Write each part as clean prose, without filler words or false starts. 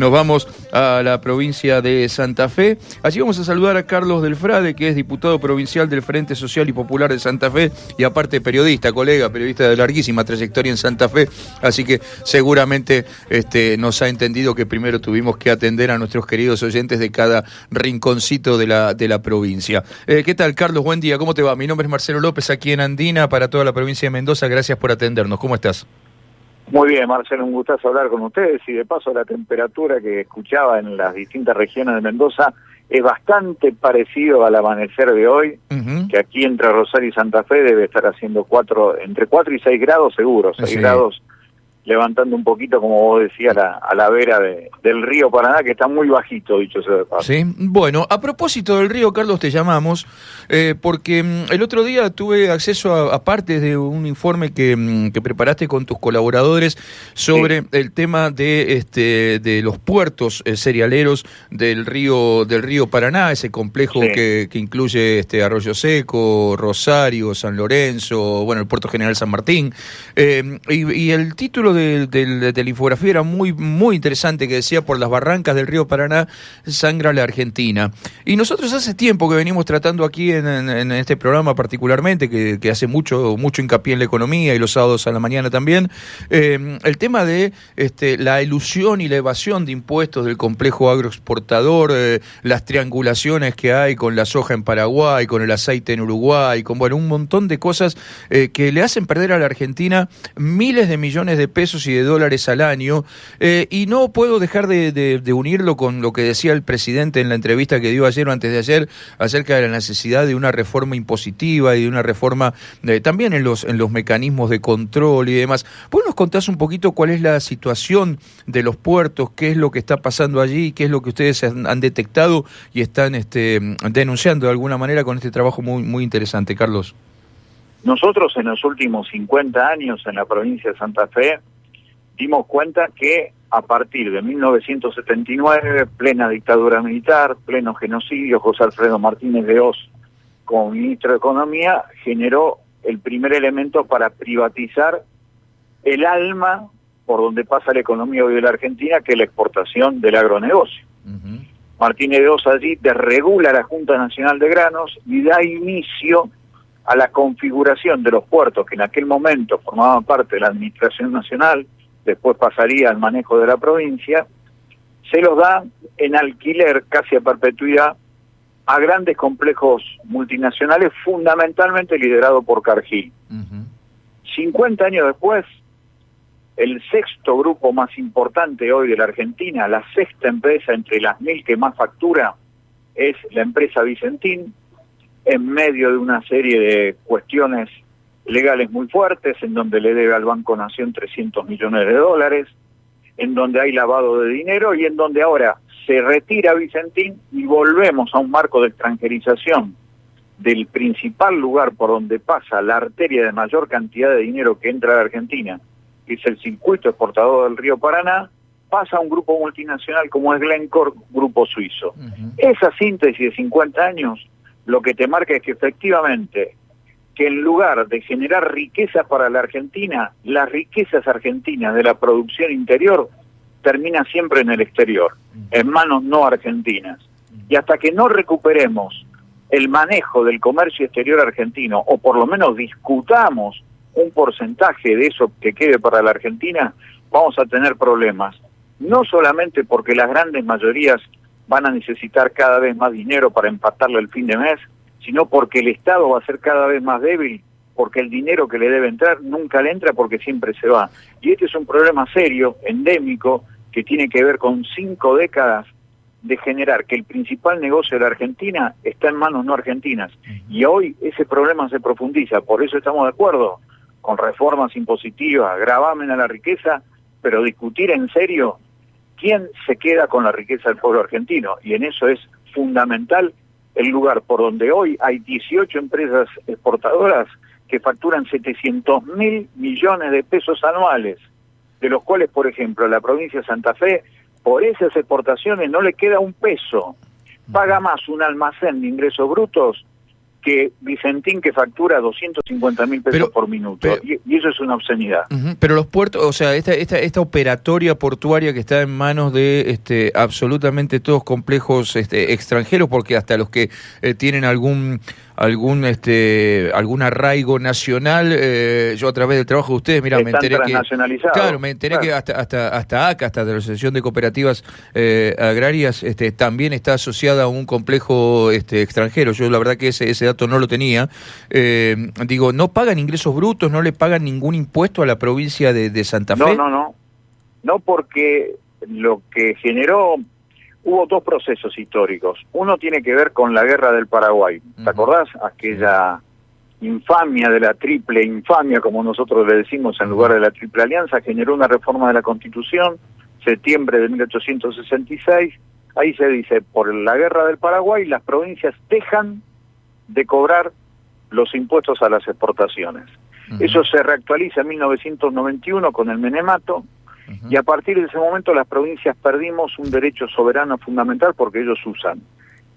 nos vamos a la provincia de Santa Fe. Allí vamos a saludar a Carlos Delfrade, que es diputado provincial del Frente Social y Popular de Santa Fe y aparte periodista de larguísima trayectoria en Santa Fe, así que seguramente nos ha entendido que primero tuvimos que atender a nuestros queridos oyentes de cada rinconcito de la provincia. ¿Qué tal, Carlos? Buen día, ¿cómo te va? Mi nombre es Marcelo López, aquí en Andina, para toda la provincia de Mendoza. Gracias por atendernos. ¿Cómo estás? Muy bien, Marcelo, un gustazo hablar con ustedes, y de paso la temperatura que escuchaba en las distintas regiones de Mendoza es bastante parecido al amanecer de hoy, que aquí entre Rosario y Santa Fe debe estar haciendo entre 4 y 6 grados seguros, 6 grados levantando un poquito, como vos decías, a la vera del río Paraná, que está muy bajito, dicho sea de paso. Sí, bueno, a propósito del río, Carlos, te llamamos, porque el otro día tuve acceso a partes de un informe que preparaste con tus colaboradores sobre el tema de los puertos cerealeros del río Paraná, ese complejo que incluye Arroyo Seco, Rosario, San Lorenzo, bueno, el Puerto General San Martín, y el título de la infografía era muy, muy interesante, que decía: por las barrancas del río Paraná sangra la Argentina. Y nosotros hace tiempo que venimos tratando aquí en este programa particularmente, que hace mucho hincapié en la economía y los sábados a la mañana también, el tema de la elusión y la evasión de impuestos del complejo agroexportador, las triangulaciones que hay con la soja en Paraguay, con el aceite en Uruguay, con un montón de cosas que le hacen perder a la Argentina miles de millones de pesos y de dólares al año, y no puedo dejar de unirlo con lo que decía el presidente en la entrevista que dio ayer o antes de ayer acerca de la necesidad de una reforma impositiva y de una reforma también en los mecanismos de control y demás. ¿Vos nos contás un poquito cuál es la situación de los puertos, qué es lo que está pasando allí, qué es lo que ustedes han detectado y están denunciando de alguna manera con este trabajo muy, muy interesante, Carlos? Nosotros en los últimos 50 años en la provincia de Santa Fe dimos cuenta que a partir de 1979, plena dictadura militar, pleno genocidio, José Alfredo Martínez de Hoz, como ministro de Economía, generó el primer elemento para privatizar el alma por donde pasa la economía hoy de la Argentina, que es la exportación del agronegocio. Martínez de Hoz allí desregula la Junta Nacional de Granos y da inicio a la configuración de los puertos que en aquel momento formaban parte de la Administración Nacional, después pasaría al manejo de la provincia, se los da en alquiler casi a perpetuidad a grandes complejos multinacionales, fundamentalmente liderados por Cargill. 50 años después, el sexto grupo más importante hoy de la Argentina, la sexta empresa entre las 1000 que más factura, es la empresa Vicentín, en medio de una serie de cuestiones legales muy fuertes, en donde le debe al Banco Nación 300 millones de dólares, en donde hay lavado de dinero y en donde ahora se retira Vicentín y volvemos a un marco de extranjerización del principal lugar por donde pasa la arteria de mayor cantidad de dinero que entra a la Argentina, que es el circuito exportador del río Paraná, pasa a un grupo multinacional como es Glencore, grupo suizo. Esa síntesis de 50 años lo que te marca es que efectivamente, que en lugar de generar riquezas para la Argentina, las riquezas argentinas de la producción interior terminan siempre en el exterior, en manos no argentinas. Y hasta que no recuperemos el manejo del comercio exterior argentino, o por lo menos discutamos un porcentaje de eso que quede para la Argentina, vamos a tener problemas. No solamente porque las grandes mayorías van a necesitar cada vez más dinero para empatarle el fin de mes, sino porque el Estado va a ser cada vez más débil, porque el dinero que le debe entrar nunca le entra porque siempre se va. Y este es un problema serio, endémico, que tiene que ver con 5 décadas de generar que el principal negocio de la Argentina está en manos no argentinas. Y hoy ese problema se profundiza, por eso estamos de acuerdo con reformas impositivas, gravamen a la riqueza, pero discutir en serio quién se queda con la riqueza del pueblo argentino. Y en eso es fundamental el lugar por donde hoy hay 18 empresas exportadoras que facturan 700.000 millones de pesos anuales, de los cuales, por ejemplo, la provincia de Santa Fe, por esas exportaciones no le queda un peso. Paga más un almacén de ingresos brutos que Vicentín, que factura 250.000 pesos por minuto, y eso es una obscenidad. Pero los puertos, o sea, esta operatoria portuaria que está en manos de absolutamente todos complejos extranjeros, porque hasta los que tienen algún arraigo nacional, yo a través del trabajo de ustedes, mira, me enteré que hasta ACA, hasta de la Asociación de Cooperativas Agrarias, también está asociada a un complejo extranjero. Yo la verdad que ese dato no lo tenía. Digo, no pagan ingresos brutos, no le pagan ningún impuesto a la provincia de Santa Fe. No, porque lo que generó, hubo dos procesos históricos. Uno tiene que ver con la guerra del Paraguay. ¿Te acordás? Aquella infamia de la triple infamia, como nosotros le decimos en lugar de la triple alianza, generó una reforma de la Constitución, septiembre de 1866. Ahí se dice, por la guerra del Paraguay, las provincias dejan de cobrar los impuestos a las exportaciones. Eso se reactualiza en 1991 con el Menemato, y a partir de ese momento las provincias perdimos un derecho soberano fundamental porque ellos usan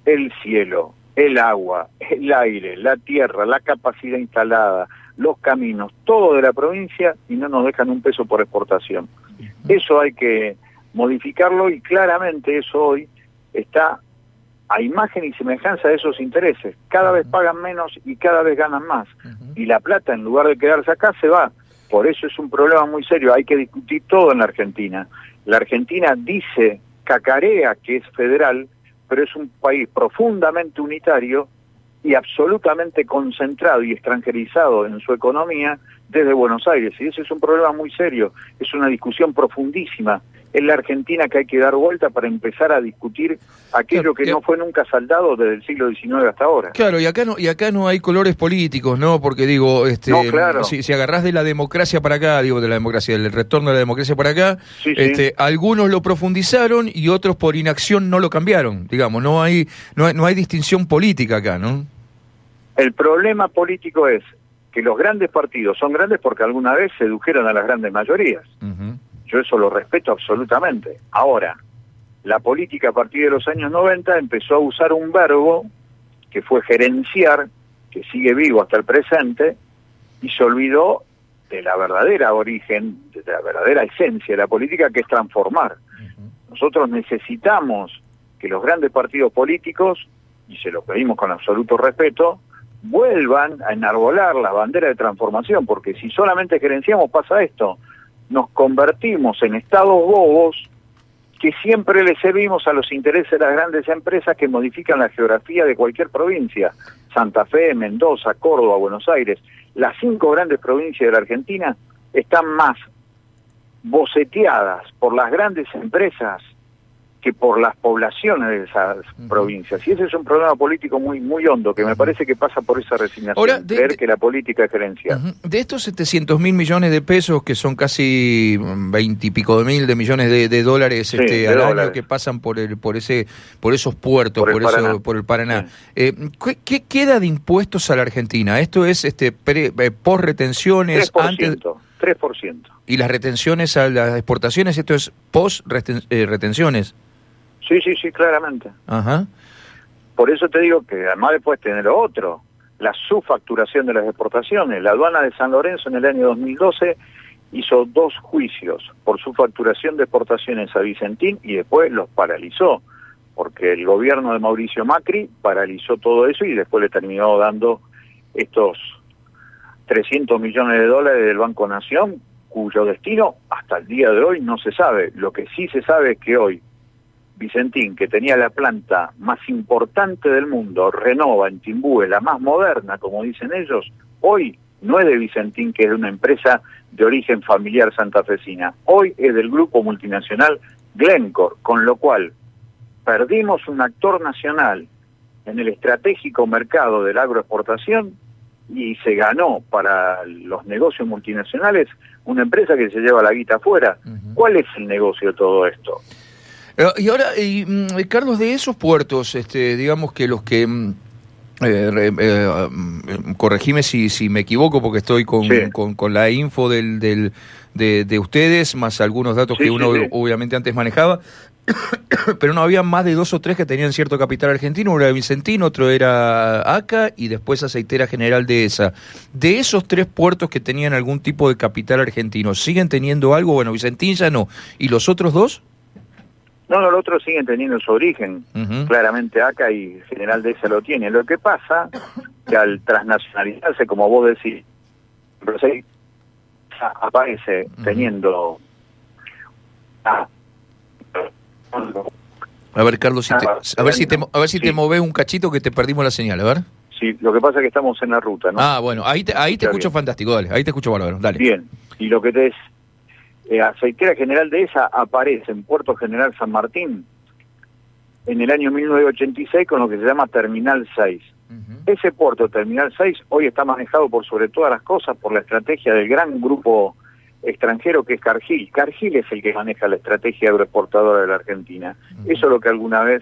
el cielo, el agua, el aire, la tierra, la capacidad instalada, los caminos, todo de la provincia, y no nos dejan un peso por exportación. Eso hay que modificarlo, y claramente eso hoy está a imagen y semejanza de esos intereses. Cada vez pagan menos y cada vez ganan más. Y la plata, en lugar de quedarse acá, se va. Por eso es un problema muy serio. Hay que discutir todo en la Argentina. La Argentina dice, cacarea que es federal, pero es un país profundamente unitario y absolutamente concentrado y extranjerizado en su economía desde Buenos Aires. Y ese es un problema muy serio. Es una discusión profundísima en la Argentina que hay que dar vuelta para empezar a discutir aquello que no fue nunca saldado desde el siglo XIX hasta ahora. Claro, y acá no hay colores políticos, ¿no? Porque digo, no, claro. si agarrás de la democracia para acá, digo de la democracia, del retorno de la democracia para acá, sí. Algunos lo profundizaron y otros por inacción no lo cambiaron, digamos, no hay distinción política acá, ¿no? El problema político es que los grandes partidos son grandes porque alguna vez sedujeron a las grandes mayorías. Yo eso lo respeto absolutamente. Ahora, la política a partir de los años 90 empezó a usar un verbo que fue gerenciar, que sigue vivo hasta el presente, y se olvidó de la verdadera origen, de la verdadera esencia de la política, que es transformar. Nosotros necesitamos que los grandes partidos políticos, y se lo pedimos con absoluto respeto, vuelvan a enarbolar la bandera de transformación, porque si solamente gerenciamos pasa esto. Nos convertimos en estados bobos que siempre le servimos a los intereses de las grandes empresas que modifican la geografía de cualquier provincia. Santa Fe, Mendoza, Córdoba, Buenos Aires. Las 5 grandes provincias de la Argentina están más boceteadas por las grandes empresas que por las poblaciones de esas provincias. Y ese es un problema político muy muy hondo, que me parece que pasa por esa resignación, ahora, creer que la política es gerencial. De estos 700.000 millones de pesos, que son casi 20 y pico de mil de millones de dólares al año que pasan por esos puertos, por el Paraná. Sí. ¿Qué queda de impuestos a la Argentina? ¿Esto es por retenciones? 3%. ¿Y las retenciones a las exportaciones? ¿Esto es post retenciones? Sí, claramente. Ajá. Por eso te digo que además después tener lo otro, la subfacturación de las exportaciones. La aduana de San Lorenzo en el año 2012 hizo 2 juicios por subfacturación de exportaciones a Vicentín y después los paralizó, porque el gobierno de Mauricio Macri paralizó todo eso y después le terminó dando estos 300 millones de dólares del Banco Nación, cuyo destino hasta el día de hoy no se sabe. Lo que sí se sabe es que hoy Vicentín, que tenía la planta más importante del mundo, Renova, en Timbúe, la más moderna, como dicen ellos, hoy no es de Vicentín, que es de una empresa de origen familiar santafesina. Hoy es del grupo multinacional Glencore, con lo cual perdimos un actor nacional en el estratégico mercado de la agroexportación y se ganó para los negocios multinacionales una empresa que se lleva la guita afuera. ¿Cuál es el negocio de todo esto? Y ahora, Carlos, de esos puertos, digamos que los que, corregime si me equivoco, porque estoy con la info de ustedes, más algunos datos que uno obviamente antes manejaba, pero no había más de 2 o 3 que tenían cierto capital argentino. Uno era Vicentino, otro era ACA y después Aceitera General Dehesa. De esos 3 puertos que tenían algún tipo de capital argentino, ¿siguen teniendo algo? Bueno, Vicentín ya no. ¿Y los otros 2? No, los otros siguen teniendo su origen. Claramente ACA y General Dehesa lo tienen. Lo que pasa que al transnacionalizarse, como vos decís, aparece teniendo... A ver, Carlos, a ver si te movés un cachito que te perdimos la señal, a ver. Sí, lo que pasa es que estamos en la ruta, ¿no? Ah, bueno, ahí te escucho bien. Fantástico, dale, ahí te escucho bárbaro, dale. Bien, y lo que te es, Aceitera General Dehesa aparece en Puerto General San Martín en el año 1986 con lo que se llama Terminal 6. Ese puerto, Terminal 6, hoy está manejado por sobre todas las cosas por la estrategia del gran grupo extranjero que es Cargill. Cargill es el que maneja la estrategia agroexportadora de la Argentina. Eso es lo que alguna vez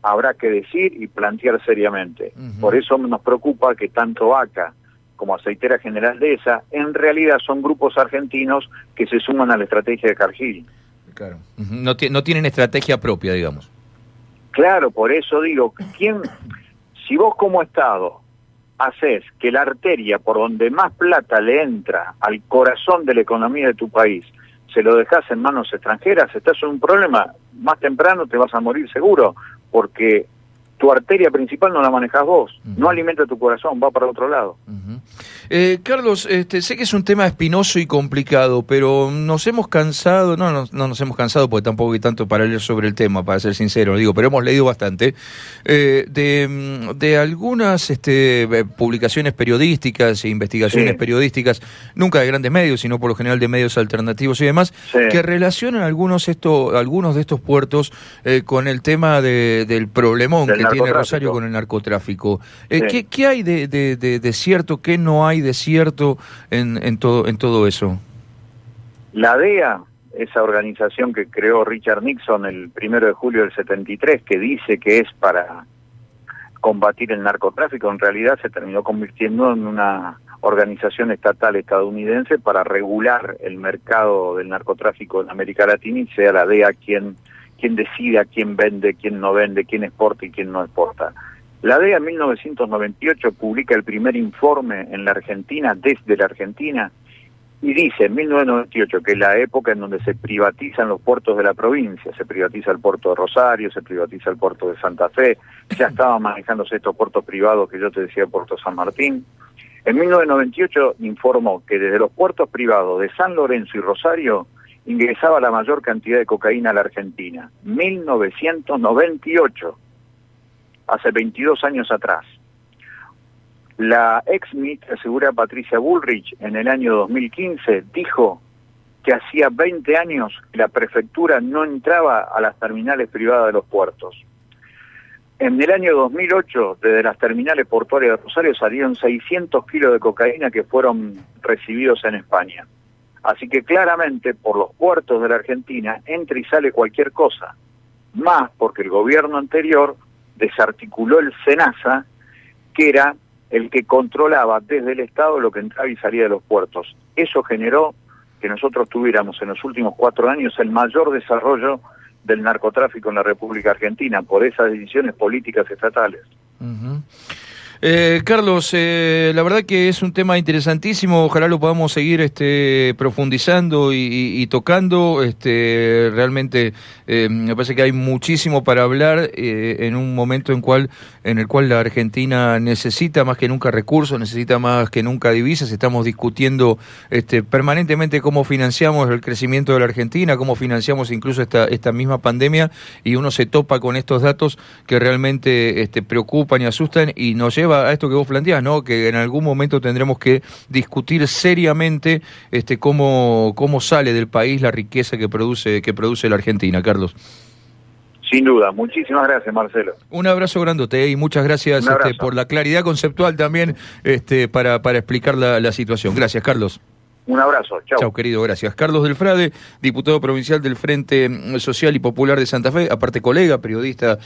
habrá que decir y plantear seriamente. Por eso nos preocupa que tanto ACA como Aceitera General Dehesa en realidad son grupos argentinos que se suman a la estrategia de Cargill. Claro. No tienen estrategia propia, digamos. Claro, por eso digo, si vos como Estado haces que la arteria por donde más plata le entra al corazón de la economía de tu país, se lo dejas en manos extranjeras, estás en un problema, más temprano te vas a morir seguro, porque tu arteria principal no la manejas vos, no alimenta tu corazón, va para otro lado. Carlos, sé que es un tema espinoso y complicado, pero nos hemos cansado, no nos hemos cansado porque tampoco hay tanto para leer sobre el tema, para ser sincero, digo, pero hemos leído bastante, de algunas publicaciones periodísticas e investigaciones periodísticas, nunca de grandes medios, sino por lo general de medios alternativos y demás, que relacionan algunos de estos puertos con el tema del problemón que tiene Rosario con el narcotráfico. ¿Qué hay de cierto, qué no hay de cierto en todo eso? La DEA, esa organización que creó Richard Nixon el 1 de julio del 73, que dice que es para combatir el narcotráfico, en realidad se terminó convirtiendo en una organización estatal estadounidense para regular el mercado del narcotráfico en América Latina y sea la DEA quien decida quién vende, quién no vende, quién exporta y quién no exporta. La DEA en 1998 publica el primer informe en la Argentina, desde la Argentina, y dice en 1998 que es la época en donde se privatizan los puertos de la provincia, se privatiza el puerto de Rosario, se privatiza el puerto de Santa Fe, ya estaban manejándose estos puertos privados que yo te decía, Puerto San Martín. En 1998 informó que desde los puertos privados de San Lorenzo y Rosario ingresaba la mayor cantidad de cocaína a la Argentina. 1998, hace 22 años atrás. La ex ministra de Seguridad Patricia Bullrich en el año 2015 dijo que hacía 20 años que la prefectura no entraba a las terminales privadas de los puertos. En el año 2008, desde las terminales portuarias de Rosario salieron 600 kilos de cocaína que fueron recibidos en España. Así que claramente por los puertos de la Argentina entra y sale cualquier cosa, más porque el gobierno anterior desarticuló el SENASA, que era el que controlaba desde el Estado lo que entraba y salía de los puertos. Eso generó que nosotros tuviéramos en los últimos 4 años el mayor desarrollo del narcotráfico en la República Argentina, por esas decisiones políticas estatales. Carlos, la verdad que es un tema interesantísimo, ojalá lo podamos seguir profundizando y tocando, realmente me parece que hay muchísimo para hablar en un momento en el cual la Argentina necesita más que nunca recursos, necesita más que nunca divisas. Estamos discutiendo permanentemente cómo financiamos el crecimiento de la Argentina, cómo financiamos incluso esta misma pandemia, y uno se topa con estos datos que realmente preocupan y asustan y nos lleva a esto que vos planteás, ¿no? Que en algún momento tendremos que discutir seriamente cómo sale del país la riqueza que produce la Argentina, Carlos. Sin duda, muchísimas gracias, Marcelo. Un abrazo grandote y muchas gracias por la claridad conceptual también para explicar la situación. Gracias, Carlos. Un abrazo, chao. Chao, querido, gracias. Carlos Del Frade, diputado provincial del Frente Social y Popular de Santa Fe, aparte colega, periodista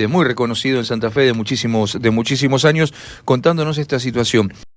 muy reconocido en Santa Fe de muchísimos años, contándonos esta situación.